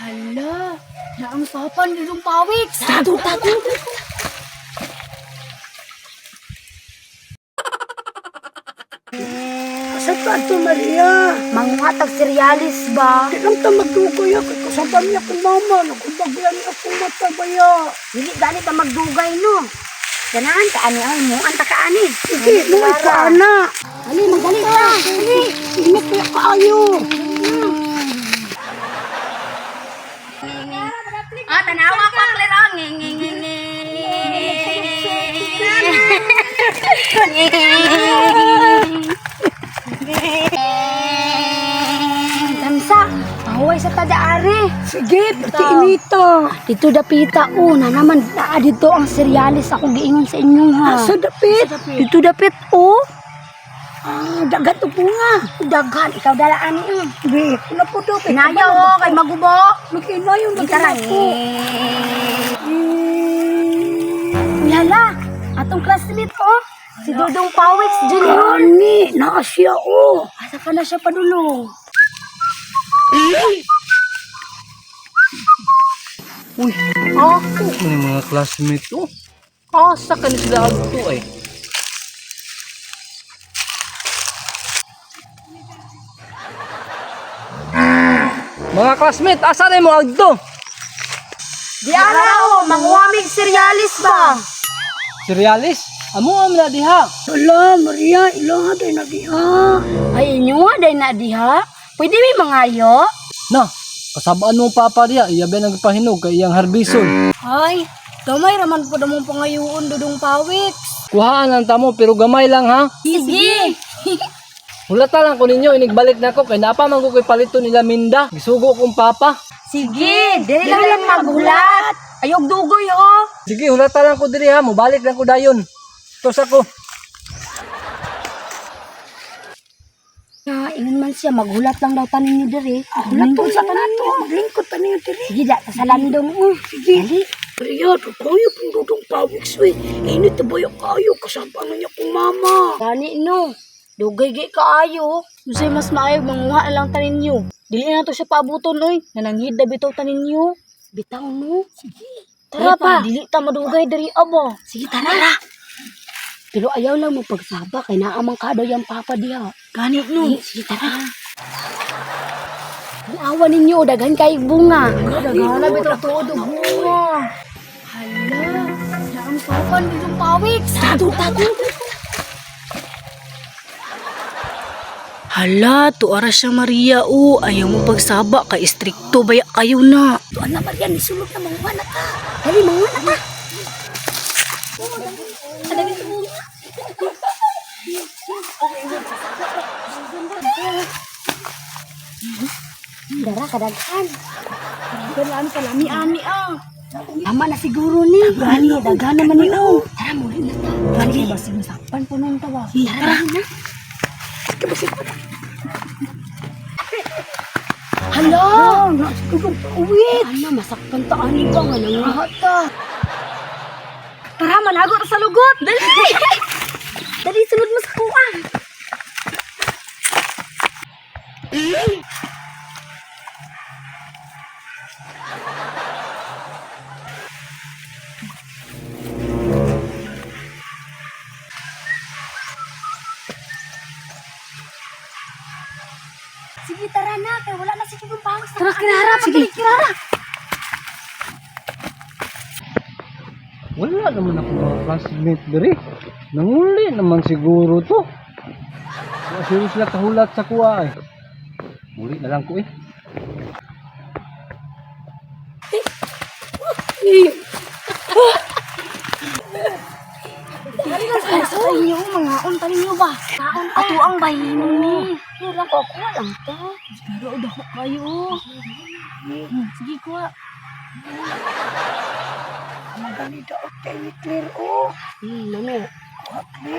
Hala, naang papan nilong pawik. Tago. Asa ka to, Maria? Manguhatag seryalis ba? Di lang ta magdugay ako. Kasabay niya kong mama. Nagkubagyan akong mata baya. Dili ganit ang magdugay no. Ganahan ka ani ay mo anta ka ani. Sige, mo ka na. Ali magdali ta. Ali. Init na kaayo. Tanawa pa klerang. Damsa, pahuway sa tadaari. Sige, pati inita. Dito dapita una naman dito ang seryalis ako giingon sa inyo ha. Asa dapit? Dito dapit oh. Dagat po nga. Daghan ikaw dalaan ni. Sige, wala po daw. Kinaya oh kay magubo. Nakina yung Gitara nagkina ko. Yala, atong classmate oh. Si Dudong Pawix Junior. Ani, naa siya oh. Asa pa na siya padulong? Uy, Oh, ano yung mga classmate ko? Asa ka na sila agto eh. Mga classmate, asa na mo agto? di ara oh, manguamig seryalis ba? Serialis? Amo am na diha. Wala, Maria, ilang haday na diha. Ay inyo day na diha. Pwede mi mangayo? Na, kasabaan mo papa diha, iya ba nagpahinog kay iyang harbison. Ay, gamay raman po damong pangayuon Dudong Pawix. Kuhaan ang tamo pero gamay lang ha. Sige. Hulata lang ko ninyo, inigbalik na ko kay napa man ko kay palito nila minda. Gisugo kong papa. Sige, dili lang maghulat. Ayog dugoy oh. Sige, hulata lang ko diri ha, mobalik lang ko dayon. Tos ako. Ingon man siya, maghulat lang daw tanin niyo diri. Hulat po sa tanan to. Maglingkod pa niyo diri. Sige, da, sa landong. Sige. Maria, kayo pong dudong pawiks we. Init na bayo kayo. Kasama na niya kong mama. Gani no, dugay gi kaayo. Usay mas maayo manguha na lang tanin niyo. Dili na to siya paabuton oy. Nananghid na bitaw tanin niyo. Bitaw no. Sige. Tara pa, dili ta madugay diri abo. Sige, tara. Pero ayaw lang mo pagsaba kay naamang kada yang papa diha. Gani no. Sige, tara. Awa ninyo, daghan kay bunga. Daghan na bitaw tuod og bunga. Hala, naang papan nitong pawik. Tago. Hala, tuara siya Maria o. Ayaw mo pagsaba kay istrikto baya kayo na. Tuan na Maria, nisulog na mga na ka. Dali, mga na. Dara, kadaghan. Kadaghan sa lami-ani ah. Tama na siguro ni. Gani, daghan naman ni o. Tara, muli na ta. Gani, ba sinusakpan po nung tawa. Tara na. Hala! Uwit! Ano, masakpan ta ani ba nga nangahat ta. Tara, manago ta sa lugot! Dali! Dali, sunod mo sa kuan! Sige, tara na. Kaya wala na si Dudong Pawix. Tara, kirara. Sige, kirara. Wala naman ako mga classmate diri. Nanguli naman siguro to. Wala siguro sila kahulat sa kuha eh. Muli na lang ko eh. Sa inyo, mga untan niyo ba? Ato ang bahin ni. Wala ko, kuha lang ta. Pero dako kayo. Sige, kuha. Magali daot kay ni Claire oh. Nami. Kuha Claire.